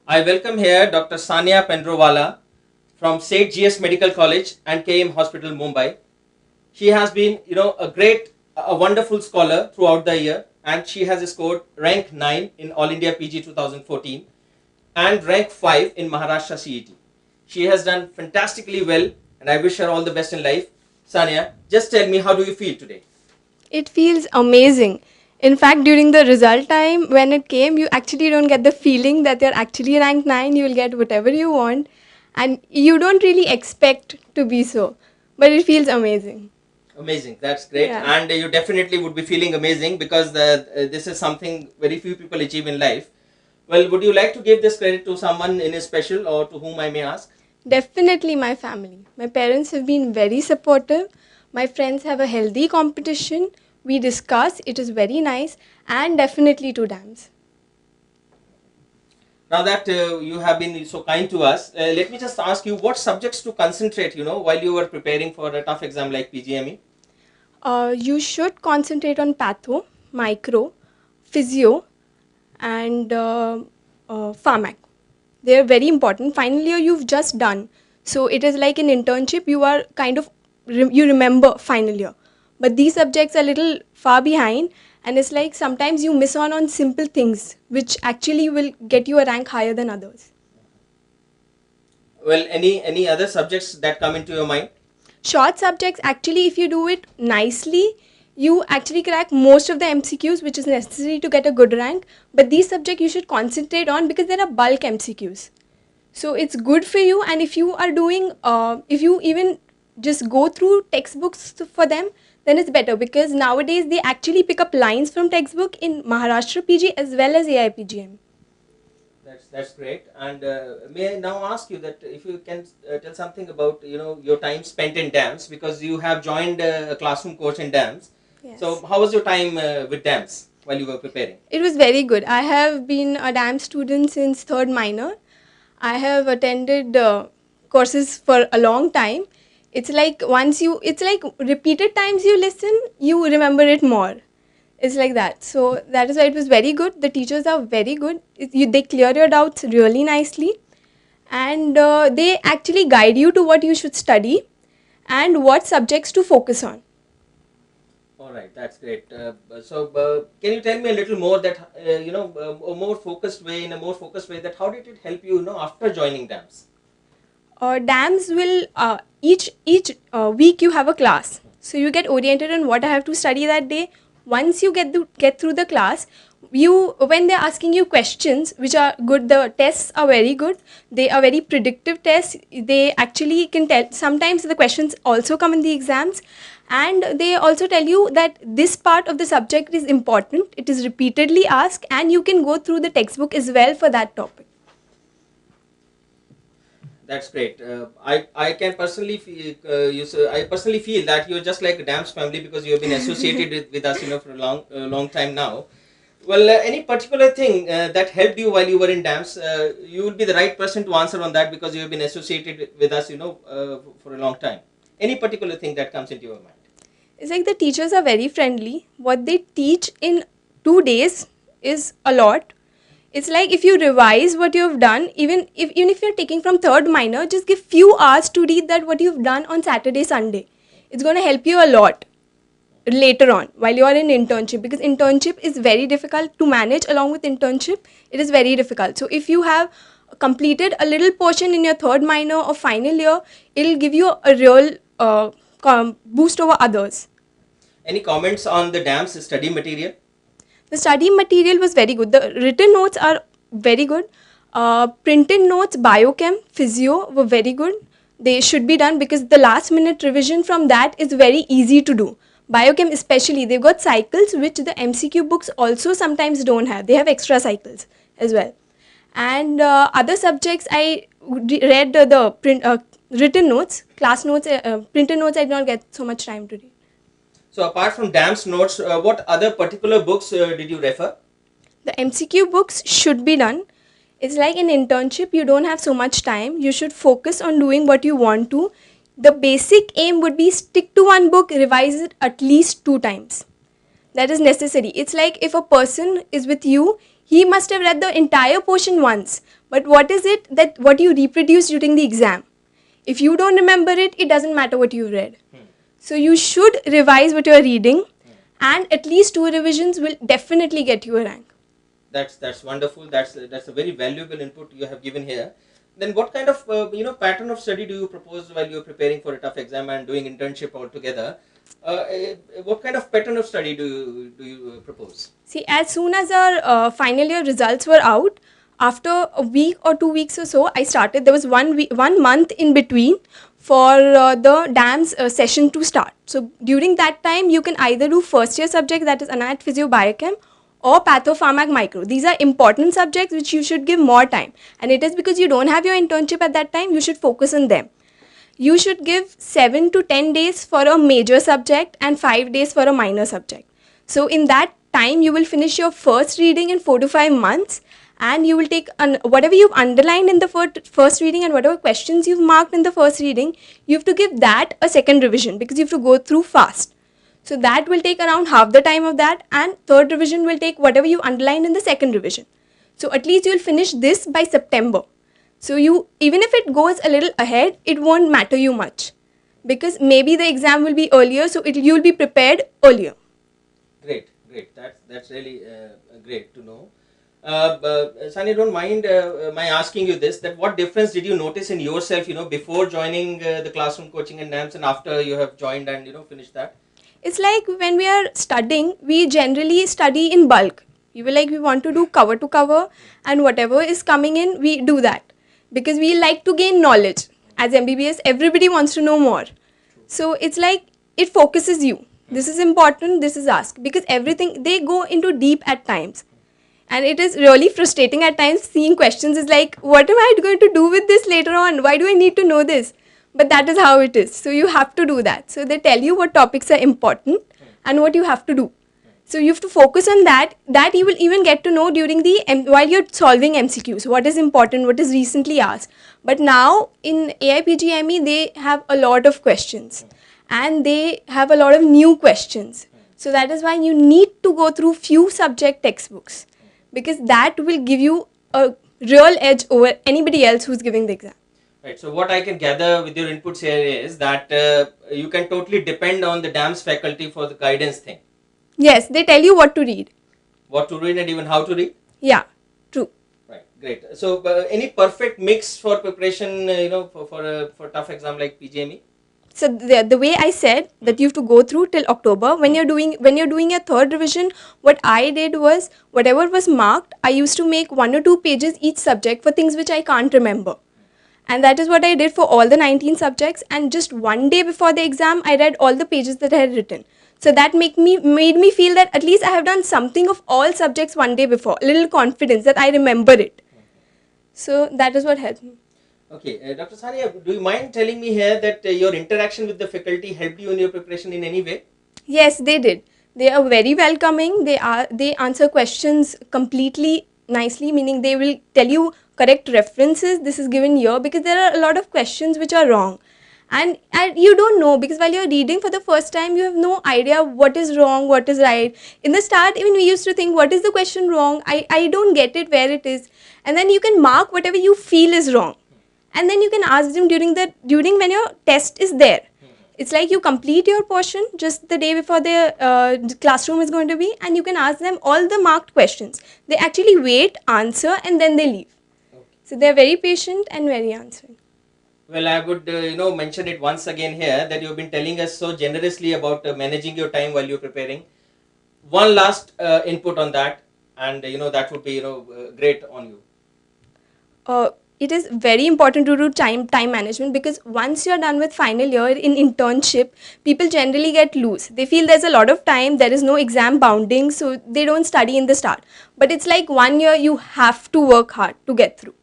I welcome here Dr. Sania Pendrowala from State GS Medical College and KM Hospital, Mumbai. She has been, a wonderful scholar throughout the year, and she has scored rank 9 in All India PG 2014 and rank 5 in Maharashtra CET. She has done fantastically well, and I wish her all the best in life. Sania, just tell me, how do you feel today? It feels amazing. In fact, during the result time, when it came, you actually don't get the feeling that you're actually ranked 9. You will get whatever you want, and you don't really expect to be so. But it feels amazing. Amazing, that's great, Yeah. and you definitely would be feeling amazing because this is something very few people achieve in life. Well, would you like to give this credit to someone in a special or to whom I may ask? Definitely my family. My parents have been very supportive. My friends have a healthy competition. We discuss, it is very nice, and definitely to dams. Now that you have been so kind to us, let me just ask you what subjects to concentrate, while you were preparing for a tough exam like PGME. You should concentrate on patho, micro, physio, and pharmac. They are very important. Final year you've just done, so it is like an internship. You are kind of you remember final year, but these subjects are little far behind, and it's like sometimes you miss on simple things which actually will get you a rank higher than others. Well, any other subjects that come into your mind? Short subjects, actually, if you do it nicely, you actually crack most of the MCQs, which is necessary to get a good rank. But these subjects you should concentrate on because there are bulk MCQs. So it's good for you. And if you are doing, if you even just go through textbooks for them, then it's better because nowadays they actually pick up lines from textbook in Maharashtra PG as well as AIPGM. That's great. And may I now ask you that if you can tell something about your time spent in dams, because you have joined a classroom course in dams. Yes. So how was your time with dams while you were preparing? It was very good. I have been a DAM student since third minor. I have attended courses for a long time. It's like repeated times you listen, you remember it more. It's like that. So that is why it was very good. The teachers are very good. They clear your doubts really nicely, and they actually guide you to what you should study and what subjects to focus on. All right, that's great. Can you tell me a little more that a more focused way, in a more focused way, that how did it help you, after joining dams? Dams will each week you have a class, so you get oriented on what I have to study that day. Once you get through the class, you when they're asking you questions which are good, the tests are very good. They are very predictive tests. They actually can tell. Sometimes the questions also come in the exams, and they also tell you that this part of the subject is important. It is repeatedly asked, and you can go through the textbook as well for that topic. That's great. I can personally feel I personally feel that you're just like a Dams family because you have been associated with us, for a long time now. Well, any particular thing that helped you while you were in Dams, you will be the right person to answer on that because you have been associated with us, for a long time. Any particular thing that comes into your mind? It's like the teachers are very friendly. What they teach in 2 days is a lot. It's like if you revise what you've done, even if you're taking from third minor, just give few hours to read that what you've done on Saturday, Sunday. It's going to help you a lot later on while you are in internship, because internship is very difficult to manage. Along with internship, it is very difficult. So if you have completed a little portion in your third minor or final year, it'll give you a real boost over others. Any comments on the Dams study material? The study material was very good. The written notes are very good. Printed notes, biochem, physio were very good. They should be done because the last minute revision from that is very easy to do. Biochem especially, they've got cycles which the MCQ books also sometimes don't have. They have extra cycles as well. And other subjects, I read the written notes, class notes, printed notes. I did not get so much time to read. So apart from Dams notes, what other particular books did you refer? The MCQ books should be done. It's like an internship, you don't have so much time. You should focus on doing what you want to. The basic aim would be stick to one book, revise it at least 2 times. That is necessary. It's like if a person is with you, He must have read the entire portion once. But what is it that what you reproduce during the exam? If you don't remember it, it doesn't matter what you read. So you should revise what you're reading, and at least 2 revisions will definitely get you a rank. That's wonderful. That's a very valuable input you have given here. Then what kind of pattern of study do you propose while you're preparing for a tough exam and doing internship altogether? What kind of pattern of study do you propose? See, as soon as our final year results were out, after a week or 2 weeks or so, I started. There was 1 month in between for the DAMS session to start. So during that time, you can either do first year subject, that is Anat Physio Biochem, or Pathopharmac Micro. These are important subjects which you should give more time. And it is because you don't have your internship at that time, you should focus on them. You should give 7 to 10 days for a major subject and 5 days for a minor subject. So in that time, you will finish your first reading in 4 to 5 months, and you will take whatever you've underlined in the first reading and whatever questions you've marked in the first reading, you have to give that a second revision because you have to go through fast. So that will take around half the time of that, and third revision will take whatever you underlined in the second revision. So at least you will finish this by September. So you, even if it goes a little ahead, it won't matter you much because maybe the exam will be earlier, so you'll be prepared earlier. Great. That's really great to know. Sunny, don't mind my asking you this, that what difference did you notice in yourself, before joining the classroom coaching and NAMS and after you have joined and, finished that? It's like when we are studying, we generally study in bulk. We want to do cover to cover, and whatever is coming in, we do that. Because we like to gain knowledge. As MBBS, everybody wants to know more. So it's like it focuses you. This is important, this is asked. Because everything, they go into deep at times. And it is really frustrating at times seeing questions is like, what am I going to do with this later on? Why do I need to know this? But that is how it is. So you have to do that. So they tell you what topics are important and what you have to do. So you have to focus on that. That you will even get to know during while you're solving MCQs. What is important, what is recently asked. But now in AIPGME, they have a lot of questions. And they have a lot of new questions. So that is why you need to go through few subject textbooks. Because that will give you a real edge over anybody else who's giving the exam. Right. So what I can gather with your inputs here is that you can totally depend on the DAMS faculty for the guidance thing. Yes, they tell you what to read. What to read and even how to read? Yeah, true. Right, great. So any perfect mix for preparation, for tough exam like PGME? So the way I said that you have to go through till October, when you're doing your third revision, what I did was whatever was marked, I used to make 1 or 2 pages each subject for things which I can't remember. And that is what I did for all the 19 subjects, and just one day before the exam, I read all the pages that I had written. So that made me feel that at least I have done something of all subjects one day before, a little confidence that I remember it. So that is what helped me. Okay, Dr. Sania, do you mind telling me here that your interaction with the faculty helped you in your preparation in any way? Yes, they did. They are very welcoming. They answer questions completely nicely, meaning they will tell you correct references. This is given here because there are a lot of questions which are wrong. And you don't know, because while you're reading for the first time, you have no idea what is wrong, what is right. In the start, even we used to think, what is the question wrong? I don't get it where it is. And then you can mark whatever you feel is wrong. And then you can ask them during when your test is there. It's like you complete your portion just the day before the classroom is going to be, and you can ask them all the marked questions. They actually wait, answer, and then they leave. Okay. So they're very patient and very answering. Well, I would mention it once again here that you've been telling us so generously about managing your time while you're preparing. One last input on that, and that would be great on you. It is very important to do time management, because once you're done with final year in internship, people generally get loose. They feel there's a lot of time, there is no exam bounding, so they don't study in the start. But it's like 1 year you have to work hard to get through.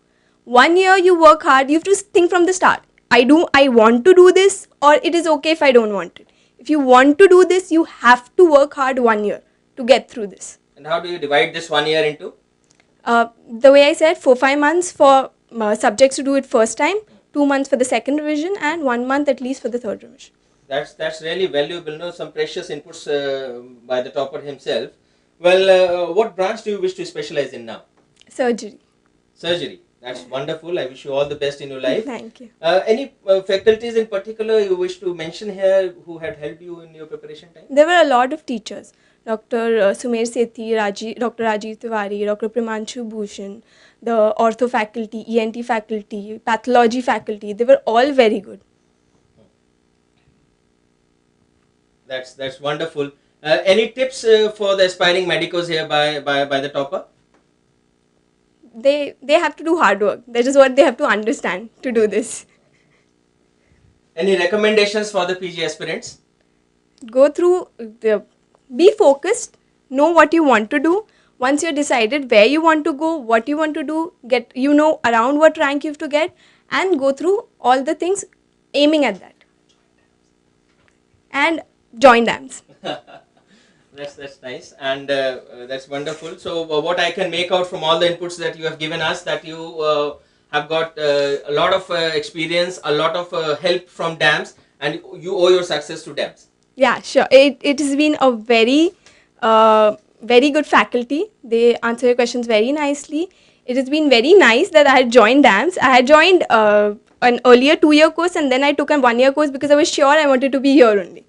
1 year you work hard, you have to think from the start. I want to do this, or it is okay if I don't want it. If you want to do this, you have to work hard 1 year to get through this. And how do you divide this 1 year into? The way I said, 4-5 months for subjects to do it first time, 2 months for the second revision, and 1 month at least for the third revision. That's really valuable. Some precious inputs by the topper himself. Well, what branch do you wish to specialize in now? Surgery. Surgery. That's wonderful. I wish you all the best in your life. Thank you. Any faculties in particular you wish to mention here who had helped you in your preparation time? There were a lot of teachers. Dr. Sumer Sethi, Dr. Rajiv Tiwari, Dr. Primanshu Bhushan, the ortho faculty, ENT faculty, pathology faculty. They were all very good. That's wonderful. Any tips for the aspiring medicos here by the topper? They have to do hard work. That is what they have to understand to do this. Any recommendations for the PG aspirants? Go through be focused, know what you want to do. Once you're decided where you want to go, what you want to do, get around what rank you have to get, and go through all the things aiming at that. And join DAMS. That's nice, and that's wonderful. So what I can make out from all the inputs that you have given us, that you have got a lot of experience, a lot of help from DAMS, and you owe your success to DAMS. Yeah, sure. It has been a very good faculty. They answer your questions very nicely. It has been very nice that I had joined DAMS. I had joined an earlier 2-year course, and then I took a 1-year course because I was sure I wanted to be here only.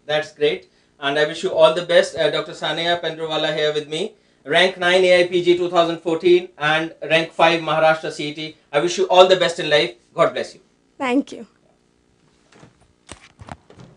That's great, and I wish you all the best. Dr. Sania Pendrowala here with me. Rank 9 AIPG 2014 and rank 5 Maharashtra CET. I wish you all the best in life. God bless you. Thank you.